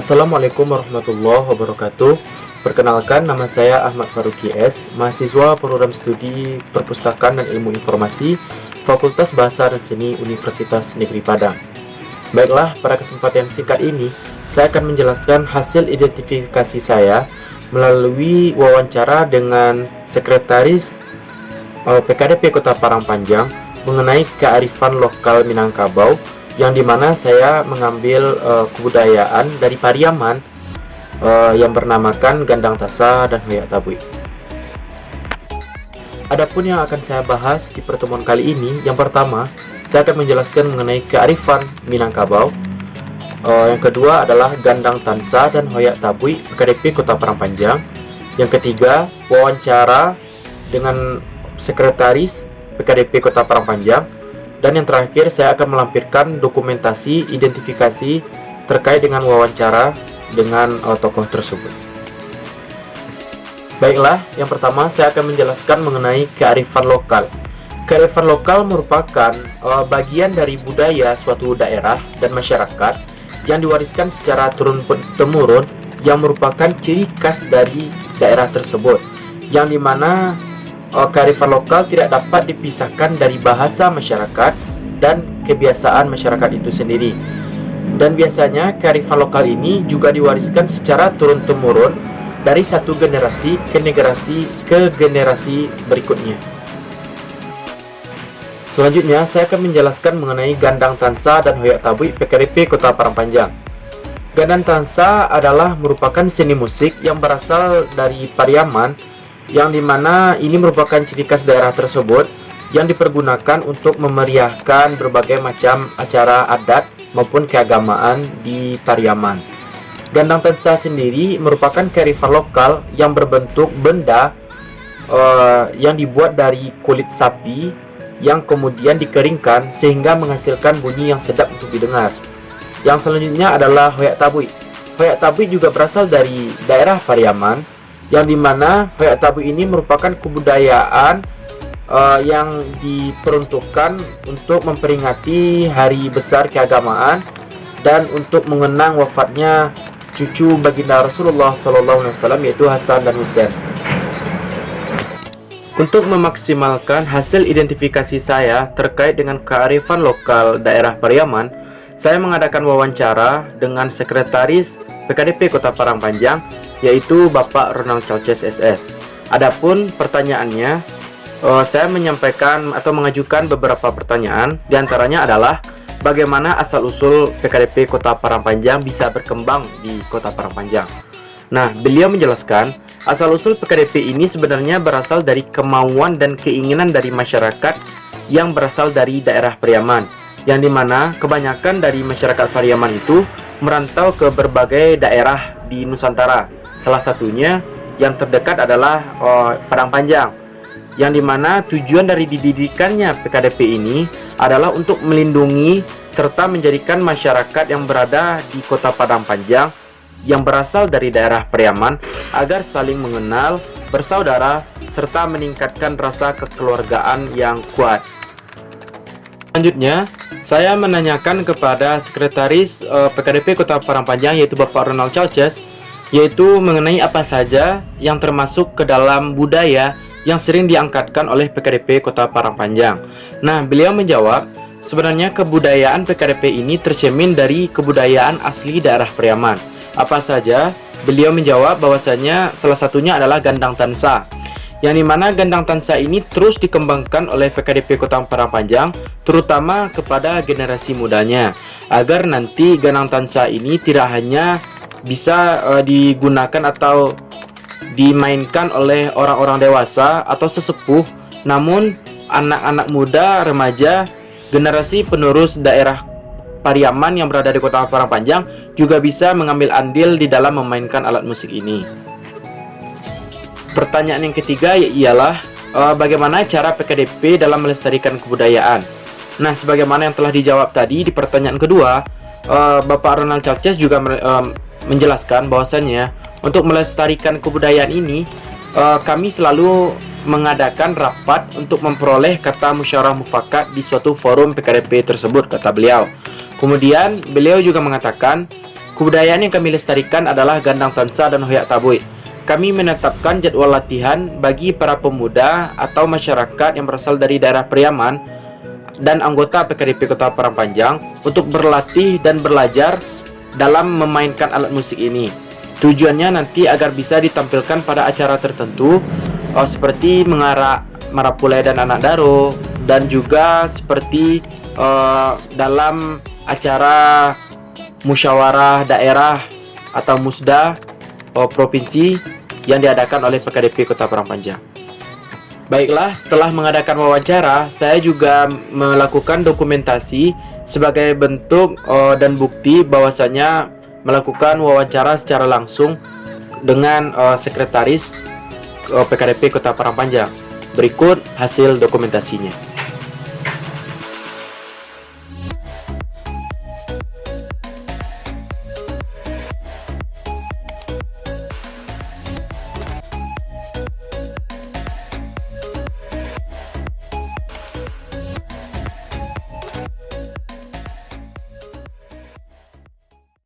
Assalamualaikum warahmatullahi wabarakatuh. Perkenalkan, nama saya Ahmad Faruqi S, mahasiswa program studi Perpustakaan dan Ilmu Informasi, Fakultas Bahasa dan Seni Universitas Negeri Padang. Baiklah, pada kesempatan singkat ini, saya akan menjelaskan hasil identifikasi saya melalui wawancara dengan Sekretaris PKDP Kota Parangpanjang mengenai kearifan lokal Minangkabau, yang dimana saya mengambil kebudayaan dari Pariaman yang bernamakan Gandang Tasa dan Hoyak Tabui. Adapun yang akan saya bahas di pertemuan kali ini, yang pertama saya akan menjelaskan mengenai kearifan Minangkabau. Yang kedua adalah Gandang Tansa dan Hoyak Tabui PKDP Kota Parangpanjang. Yang ketiga, wawancara dengan Sekretaris PKDP Kota Parangpanjang. Dan yang terakhir, saya akan melampirkan dokumentasi identifikasi terkait dengan wawancara dengan tokoh tersebut. Baiklah, yang pertama saya akan menjelaskan mengenai kearifan lokal. Kearifan lokal merupakan bagian dari budaya suatu daerah dan masyarakat yang diwariskan secara turun-temurun, yang merupakan ciri khas dari daerah tersebut, yang dimana kearifan lokal tidak dapat dipisahkan dari bahasa masyarakat dan kebiasaan masyarakat itu sendiri. Dan biasanya kearifan lokal ini juga diwariskan secara turun-temurun dari satu generasi ke generasi berikutnya. Selanjutnya, saya akan menjelaskan mengenai Gandang Tansa dan Hoyak Tabui PKDP Kota Parangpanjang. Gandang Tansa adalah merupakan seni musik yang berasal dari Pariaman, yang dimana ini merupakan ciri khas daerah tersebut yang dipergunakan untuk memeriahkan berbagai macam acara adat maupun keagamaan di Pariaman. Gandang Tansa sendiri merupakan kearifan lokal yang berbentuk benda yang dibuat dari kulit sapi yang kemudian dikeringkan sehingga menghasilkan bunyi yang sedap untuk didengar. Yang selanjutnya adalah Hoyak Tabui. Hoyak Tabui juga berasal dari daerah Pariaman, yang dimana Hoyak Tabui ini merupakan kebudayaan yang diperuntukkan untuk memperingati hari besar keagamaan dan untuk mengenang wafatnya cucu baginda Rasulullah SAW, yaitu Hasan dan Husain. Untuk memaksimalkan hasil identifikasi saya terkait dengan kearifan lokal daerah Pariaman, saya mengadakan wawancara dengan Sekretaris PKDP Kota Parangpanjang, yaitu Bapak Ronald Chalces SS. Adapun pertanyaannya, saya menyampaikan atau mengajukan beberapa pertanyaan. Di antaranya adalah bagaimana asal-usul PKDP Kota Parangpanjang bisa berkembang di Kota Parangpanjang. Nah, beliau menjelaskan asal-usul PKDP ini sebenarnya berasal dari kemauan dan keinginan dari masyarakat yang berasal dari daerah Pariaman, yang dimana kebanyakan dari masyarakat Pariaman itu merantau ke berbagai daerah di Nusantara. Salah satunya yang terdekat adalah Parangpanjang, yang dimana tujuan dari didirikannya PKDP ini adalah untuk melindungi serta menjadikan masyarakat yang berada di Kota Parangpanjang yang berasal dari daerah Pariaman agar saling mengenal, bersaudara, serta meningkatkan rasa kekeluargaan yang kuat. Selanjutnya, saya menanyakan kepada Sekretaris PKDP Kota Parangpanjang, yaitu Bapak Ronald Chalces, yaitu mengenai apa saja yang termasuk ke dalam budaya yang sering diangkatkan oleh PKDP Kota Parangpanjang. Nah, beliau menjawab, sebenarnya kebudayaan PKDP ini tercermin dari kebudayaan asli daerah Pariaman. Apa saja? Beliau menjawab bahwasanya salah satunya adalah Gandang Tansa, yang dimana Gandang Tansa ini terus dikembangkan oleh PKDP Kota Parangpanjang, terutama kepada generasi mudanya, agar nanti Gandang Tansa ini tidak hanya bisa digunakan atau dimainkan oleh orang-orang dewasa atau sesepuh, namun anak-anak muda, remaja, generasi penerus daerah Pariaman yang berada di Kota Parangpanjang juga bisa mengambil andil di dalam memainkan alat musik ini. Pertanyaan yang ketiga ialah bagaimana cara PKDP dalam melestarikan kebudayaan. Nah, sebagaimana yang telah dijawab tadi di pertanyaan kedua, Bapak Ronald Chalces juga menjelaskan bahwasannya untuk melestarikan kebudayaan ini, kami selalu mengadakan rapat untuk memperoleh kata musyawarah mufakat di suatu forum PKDP tersebut, kata beliau. Kemudian beliau juga mengatakan Kebudayaan yang kami lestarikan adalah Gandang Tansa dan Hoyak Tabui. Kami menetapkan jadwal latihan bagi para pemuda atau masyarakat yang berasal dari daerah Periaman dan anggota PKDP Kota Parangpanjang untuk berlatih dan belajar dalam memainkan alat musik ini. Tujuannya nanti agar bisa ditampilkan pada acara tertentu seperti mengarak Marapulai dan Anak Daro, dan juga seperti dalam acara musyawarah daerah atau musda provinsi yang diadakan oleh PKDP Kota Parangpanjang. Baiklah, setelah mengadakan wawancara, saya juga melakukan dokumentasi sebagai bentuk dan bukti bahwasanya melakukan wawancara secara langsung dengan sekretaris PKDP Kota Parangpanjang. Berikut hasil dokumentasinya.